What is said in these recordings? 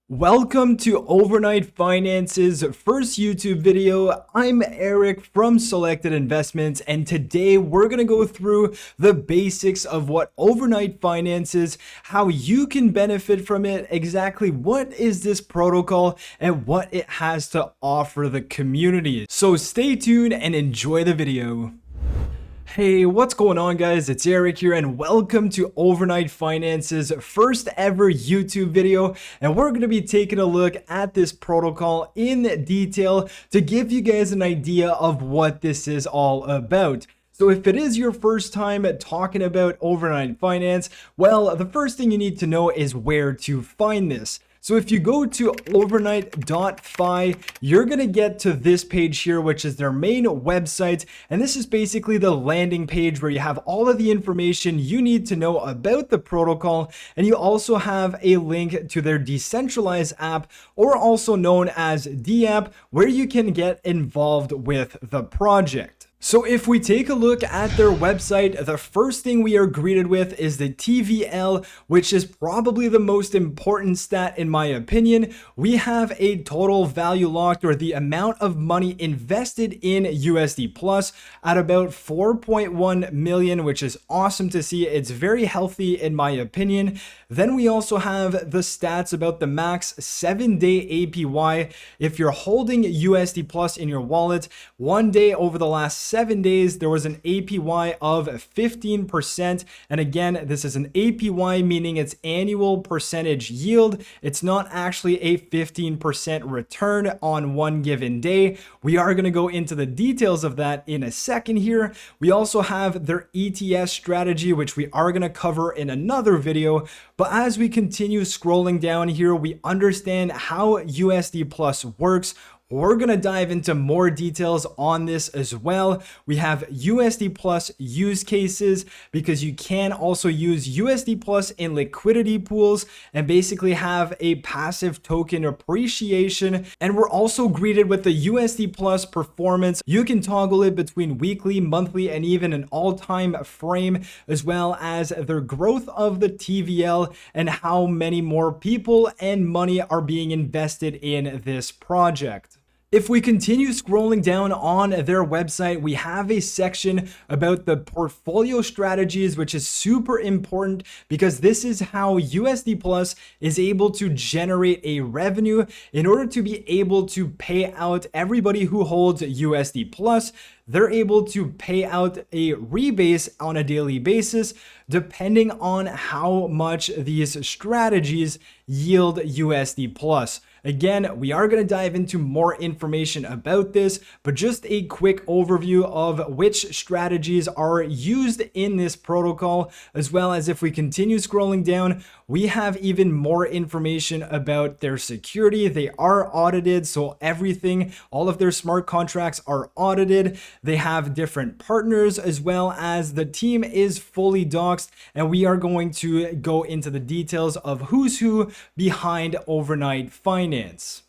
Welcome to Overnight Finance's first YouTube video. I'm Eric from Selected Investments, and today we're going to go through the basics of what Overnight Finance is, how you can benefit from it, exactly what is this protocol, and what it has to offer the community. So stay tuned and enjoy the video. Hey, what's going on, guys? It's Eric here, and welcome to Overnight Finance's first ever YouTube video. And we're going to be taking a look at this protocol in detail to give you guys an idea of what this is all about. So if it is your first time talking about Overnight Finance, well, the first thing you need to know is where to find this. So if you go to overnight.fi, you're going to get to this page here, which is their main website. And this is basically the landing page where you have all of the information you need to know about the protocol. And you also have a link to their decentralized app, or also known as dApp, where you can get involved with the project. So if we take a look at their website, the first thing we are greeted with is the TVL, which is probably the most important stat in my opinion. We have a total value locked, or the amount of money invested in USD Plus, at about 4.1 million, which is awesome to see. It's very healthy in my opinion. Then we also have the stats about the max 7-day APY. If you're holding USD Plus in your wallet, one day over the last 7 days, there was an APY of 15%. And again, this is an APY, meaning it's annual percentage yield. It's not actually a 15% return on one given day. We are going to go into the details of that in a second here. We also have their ETS strategy, which we are going to cover in another video. But as we continue scrolling down here, we understand how USD Plus works. We're going to dive into more details on this as well. We have USD Plus use cases, because you can also use USD Plus in liquidity pools and basically have a passive token appreciation. And we're also greeted with the USD Plus performance. You can toggle it between weekly, monthly, and even an all-time frame, as well as their growth of the TVL and how many more people and money are being invested in this project. If we continue scrolling down on their website, we have a section about the portfolio strategies, which is super important because this is how USD Plus is able to generate a revenue in order to be able to pay out everybody who holds USD Plus. They're able to pay out a rebase on a daily basis, depending on how much these strategies yield USD Plus. Again, we are going to dive into more information about this, but just a quick overview of which strategies are used in this protocol, as well as if we continue scrolling down, we have even more information about their security. They are audited, so everything, all of their smart contracts are audited. They have different partners, as well as the team is fully doxed, and we are going to go into the details of who's who behind Overnight Finance.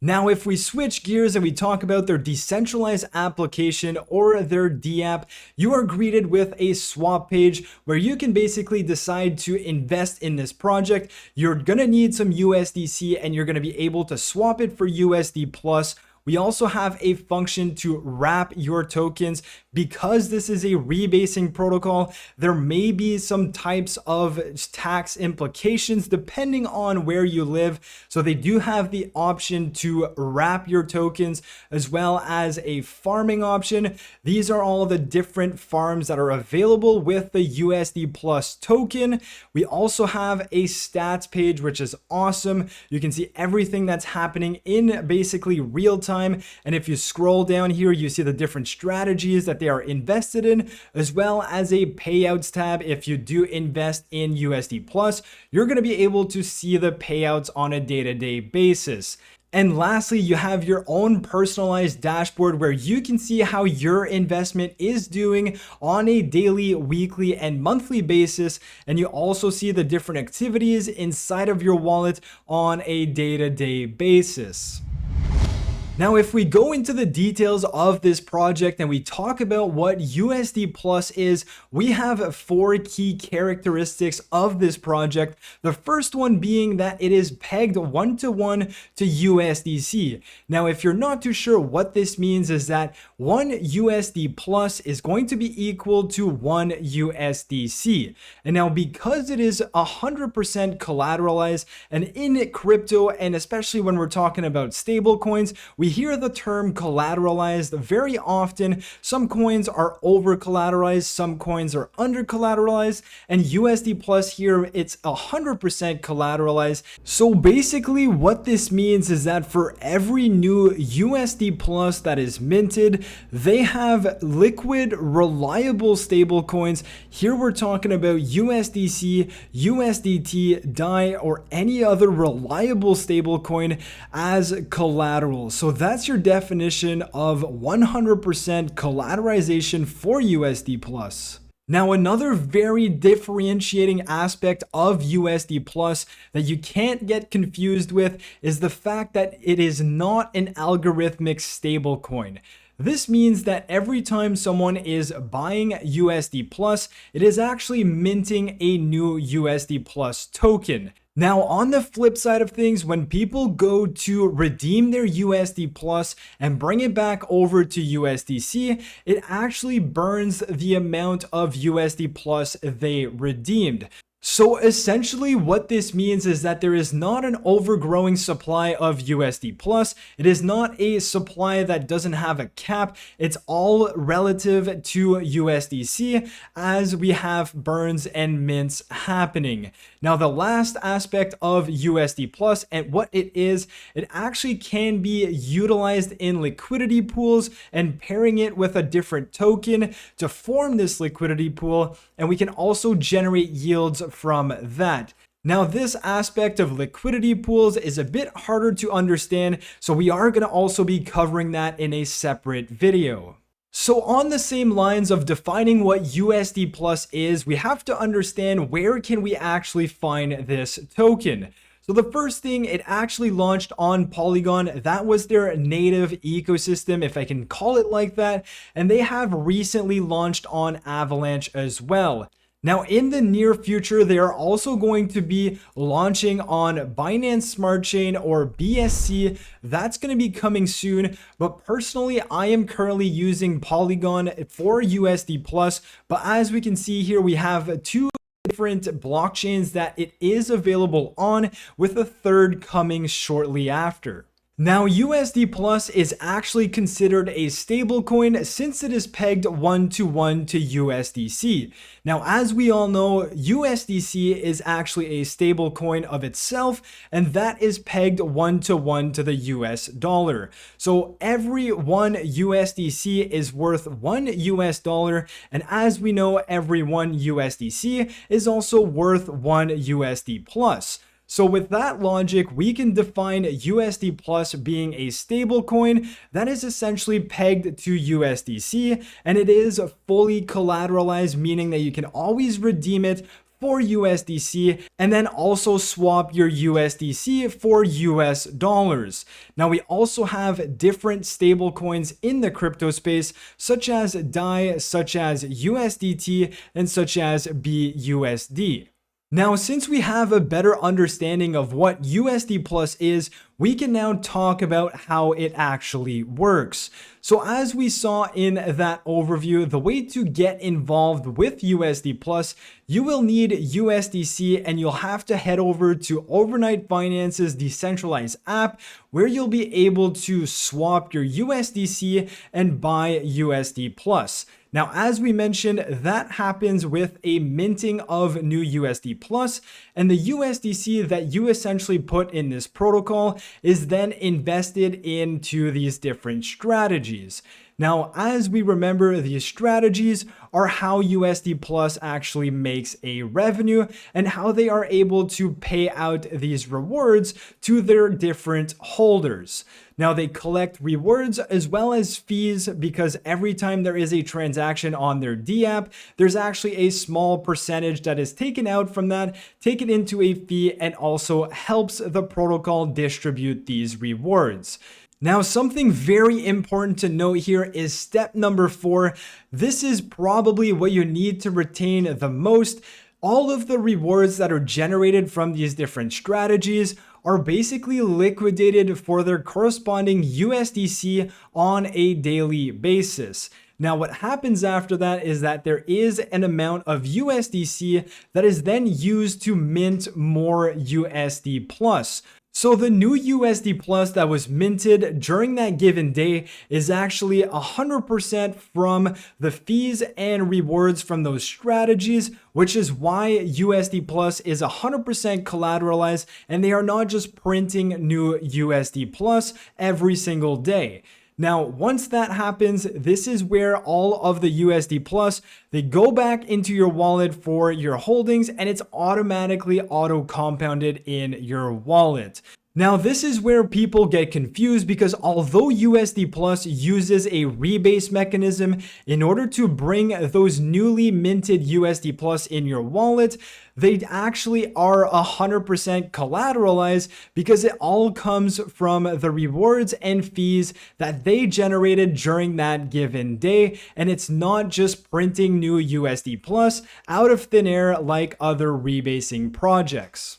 Now, if we switch gears and we talk about their decentralized application, or their dApp, you are greeted with a swap page where you can basically decide to invest in this project. You're going to need some USDC, and you're going to be able to swap it for USD Plus. We also have a function to wrap your tokens. Because this is a rebasing protocol, there may be some types of tax implications depending on where you live. So they do have the option to wrap your tokens, as well as a farming option. These are all the different farms that are available with the USD Plus token. We also have a stats page, which is awesome. You can see everything that's happening in basically real time. And if you scroll down here, you see the different strategies that they are invested in, as well as a payouts tab. If you do invest in USD Plus, you're going to be able to see the payouts on a day-to-day basis. And lastly, you have your own personalized dashboard where you can see how your investment is doing on a daily, weekly, and monthly basis. And you also see the different activities inside of your wallet on a day-to-day basis. Now, if we go into the details of this project and we talk about what USD Plus is, we have 4 key characteristics of this project. The first one being that it is pegged 1-to-1 to USDC. Now, if you're not too sure what this means, is that 1 USD Plus is going to be equal to 1 USDC. And now, because it is 100% collateralized, and in crypto, and especially when we're talking about stablecoins, we hear the term collateralized very often. Some coins are over collateralized, some coins are under collateralized, and USD Plus here, it's 100% collateralized. So basically what this means is that for every new USD Plus that is minted, they have liquid, reliable stable coins. Here we're talking about USDC, USDT, DAI, or any other reliable stable coin as collateral. So that's your definition of 100% collateralization for USD Plus. Now, another very differentiating aspect of USD Plus that you can't get confused with is the fact that it is not an algorithmic stablecoin. This means that every time someone is buying USD Plus, it is actually minting a new USD Plus token. Now, on the flip side of things, when people go to redeem their USD Plus and bring it back over to USDC, it actually burns the amount of USD Plus they redeemed. So essentially what this means is that there is not an overgrowing supply of USD Plus. It is not a supply that doesn't have a cap. It's all relative to USDC as we have burns and mints happening. Now, the last aspect of USD Plus and what it is, it actually can be utilized in liquidity pools and pairing it with a different token to form this liquidity pool. And we can also generate yields from that. Now, this aspect of liquidity pools is a bit harder to understand, so we are going to also be covering that in a separate video. So on the same lines of defining what USD Plus is, we have to understand where can we actually find this token. So the first thing, it actually launched on Polygon. That was their native ecosystem, if I can call it like that. And they have recently launched on Avalanche as well. Now, in the near future, they are also going to be launching on Binance Smart Chain or BSC. That's going to be coming soon. But personally, I am currently using Polygon for USD Plus. But as we can see here, we have 2 different blockchains that it is available on, with a third coming shortly after. Now, USD Plus is actually considered a stablecoin since it is pegged 1-to-1 to USDC. Now, as we all know, USDC is actually a stablecoin of itself, and that is pegged 1-to-1 to the US dollar. So every 1 USDC is worth 1 US dollar, and as we know, every 1 USDC is also worth 1 USD Plus. So with that logic, we can define USD Plus being a stablecoin that is essentially pegged to USDC, and it is fully collateralized, meaning that you can always redeem it for USDC and then also swap your USDC for US dollars. Now, we also have different stablecoins in the crypto space, such as DAI, such as USDT, and such as BUSD. Now, since we have a better understanding of what USD Plus is, we can now talk about how it actually works. So as we saw in that overview, the way to get involved with USD Plus, you will need USDC and you'll have to head over to Overnight Finance's decentralized app, where you'll be able to swap your USDC and buy USD Plus. Now, as we mentioned, that happens with a minting of new USD Plus, and the USDC that you essentially put in this protocol is then invested into these different strategies. Now, as we remember, these strategies are how USD Plus actually makes a revenue and how they are able to pay out these rewards to their different holders. Now, they collect rewards as well as fees because every time there is a transaction on their dApp, there's actually a small percentage that is taken out from that, taken into a fee, and also helps the protocol distribute these rewards. Now, something very important to note here is step number 4. This is probably what you need to retain the most. All of the rewards that are generated from these different strategies are basically liquidated for their corresponding USDC on a daily basis. Now, what happens after that is that there is an amount of USDC that is then used to mint more USD plus. So the new USD Plus that was minted during that given day is actually 100% from the fees and rewards from those strategies, which is why USD Plus is 100% collateralized and they are not just printing new USD Plus every single day. Now, once that happens, this is where all of the USD Plus, they go back into your wallet for your holdings and it's automatically auto compounded in your wallet. Now, this is where people get confused because although USD Plus uses a rebase mechanism in order to bring those newly minted USD Plus in your wallet, they actually are 100% collateralized because it all comes from the rewards and fees that they generated during that given day. And it's not just printing new USD Plus out of thin air like other rebasing projects.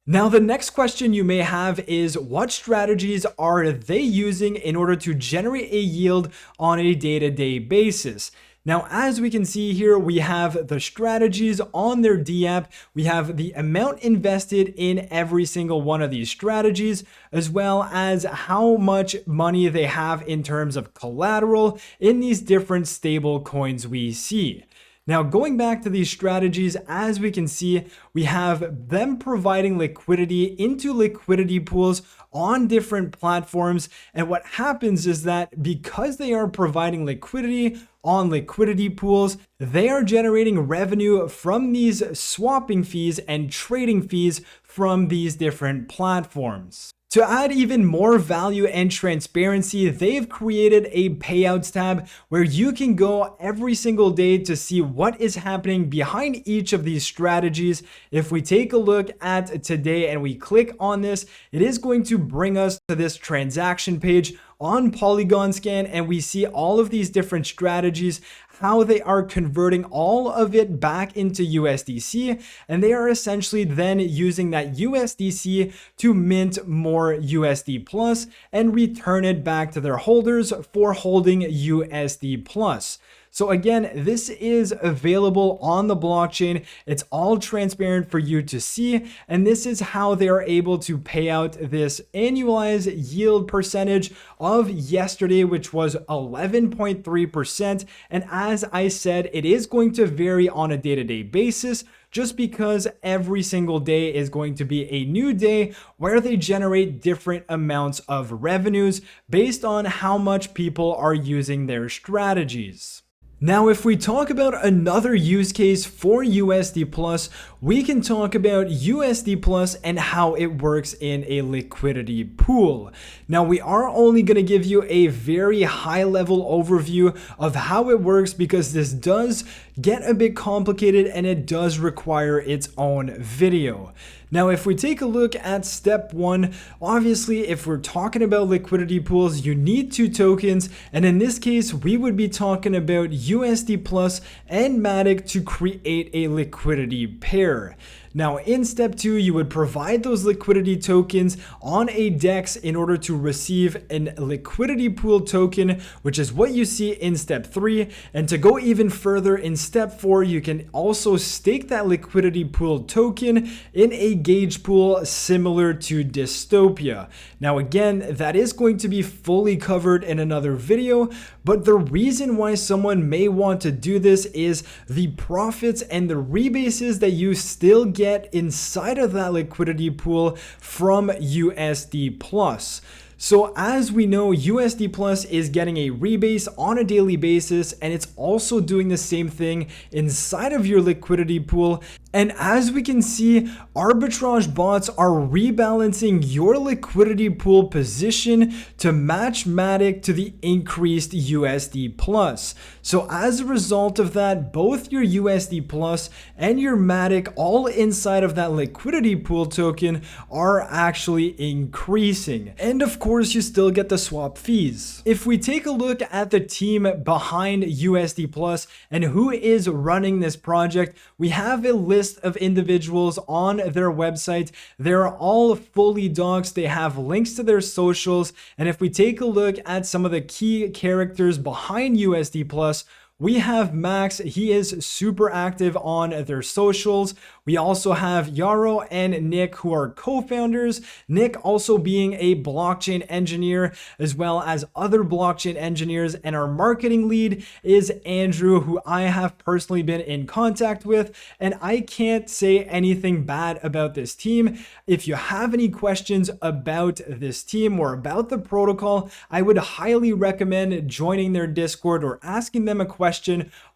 Now, the next question you may have is what strategies are they using in order to generate a yield on a day-to-day basis? Now, as we can see here, we have the strategies on their dApp. We have the amount invested in every single one of these strategies, as well as how much money they have in terms of collateral in these different stable coins we see. Now, going back to these strategies, as we can see, we have them providing liquidity into liquidity pools on different platforms. And what happens is that because they are providing liquidity on liquidity pools, they are generating revenue from these swapping fees and trading fees from these different platforms. To add even more value and transparency, they've created a Payouts tab where you can go every single day to see what is happening behind each of these strategies. If we take a look at today and we click on this, it is going to bring us to this transaction page on Polygon Scan, and we see all of these different strategies, how they are converting all of it back into USDC, and they are essentially then using that USDC to mint more USD Plus and return it back to their holders for holding USD Plus. So again, this is available on the blockchain. It's all transparent for you to see. And this is how they are able to pay out this annualized yield percentage of yesterday, which was 11.3%. And as I said, it is going to vary on a day-to-day basis, just because every single day is going to be a new day where they generate different amounts of revenues based on how much people are using their strategies. Now, if we talk about another use case for USD Plus, we can talk about USD Plus and how it works in a liquidity pool. Now, we are only going to give you a very high level overview of how it works because this does get a bit complicated and it does require its own video. Now, if we take a look at step 1, obviously, if we're talking about liquidity pools, you need 2 tokens. And in this case, we would be talking about USD Plus and Matic to create a liquidity pair. Now, in step 2, you would provide those liquidity tokens on a DEX in order to receive a liquidity pool token, which is what you see in step 3. And to go even further, in step 4, you can also stake that liquidity pool token in a gauge pool similar to Dystopia. Now, again, that is going to be fully covered in another video, but the reason why someone may want to do this is the profits and the rebases that you still get inside of that liquidity pool from USD Plus. So as we know, USD Plus is getting a rebase on a daily basis, and it's also doing the same thing inside of your liquidity pool. And as we can see, arbitrage bots are rebalancing your liquidity pool position to match Matic to the increased USD plus. So as a result of that, both your USD plus and your Matic, all inside of that liquidity pool token, are actually increasing. And of course, you still get the swap fees. If we take a look at the team behind USD plus and who is running this project, we have a list of individuals on their website. They're all fully doxed. They have links to their socials. And if we take a look at some of the key characters behind USD plus, we have Max. He is super active on their socials. We also have Yaro and Nick, who are co-founders. Nick also being a blockchain engineer, as well as other blockchain engineers. And our marketing lead is Andrew, who I have personally been in contact with. And I can't say anything bad about this team. If you have any questions about this team or about the protocol, I would highly recommend joining their Discord or asking them a question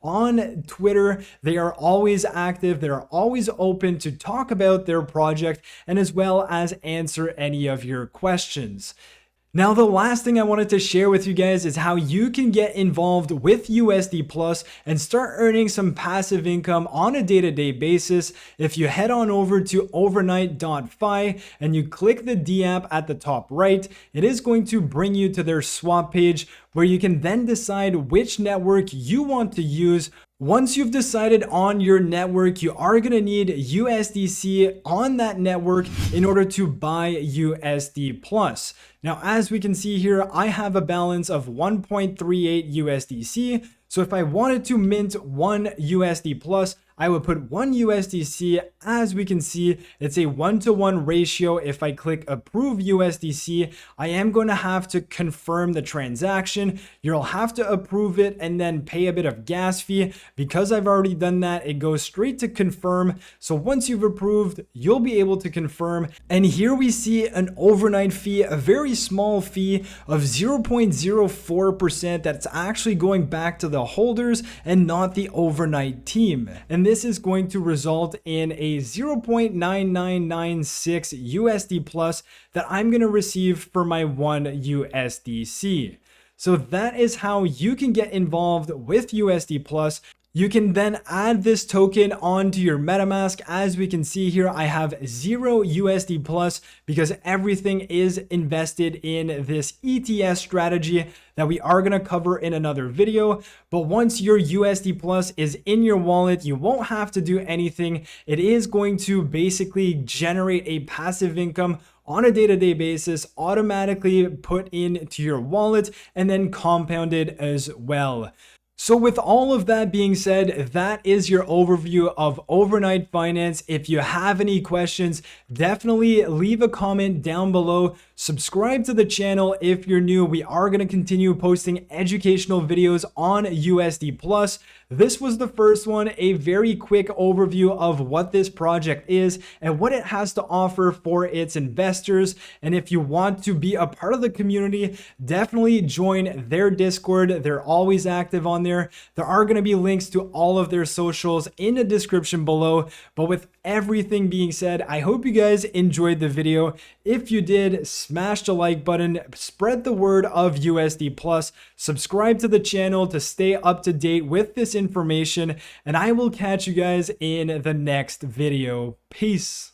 on Twitter. They are always active. They're always open to talk about their project and as well as answer any of your questions. Now, the last thing I wanted to share with you guys is how you can get involved with USD Plus and start earning some passive income on a day-to-day basis. If you head on over to overnight.fi and you click the dApp at the top right, it is going to bring you to their swap page where you can then decide which network you want to use. Once you've decided on your network, you are going to need USDC on that network in order to buy USD Plus. Now, as we can see here, I have a balance of 1.38 USDC. So if I wanted to mint 1 USD Plus, I would put 1 USDC. As we can see, it's a 1-to-1 ratio. If I click approve USDC, I am going to have to confirm the transaction. You'll have to approve it and then pay a bit of gas fee. Because I've already done that, it goes straight to confirm. So once you've approved, you'll be able to confirm. And here we see an overnight fee, a very small fee of 0.04% that's actually going back to the holders and not the overnight team. And this is going to result in a 0.9996 USD plus that I'm going to receive for my 1 USDC. So that is how you can get involved with USD plus. You can then add this token onto your MetaMask. As we can see here, I have 0 USD plus because everything is invested in this ETS strategy that we are going to cover in another video. But once your USD plus is in your wallet, you won't have to do anything. It is going to basically generate a passive income on a day-to-day basis, automatically put into your wallet and then compounded as well. So with all of that being said, that is your overview of overnight finance. If you have any questions, definitely leave a comment down below. Subscribe to the channel if you're new. We are going to continue posting educational videos on USD Plus. This was the first one, a very quick overview of what this project is and what it has to offer for its investors. And if you want to be a part of the community, definitely join their Discord. They're always active on there. There are going to be links to all of their socials in the description below. But with everything being said, I hope you guys enjoyed the video. If you did, smash the like button, spread the word of USD Plus, subscribe to the channel to stay up to date with this information, and I will catch you guys in the next video. Peace.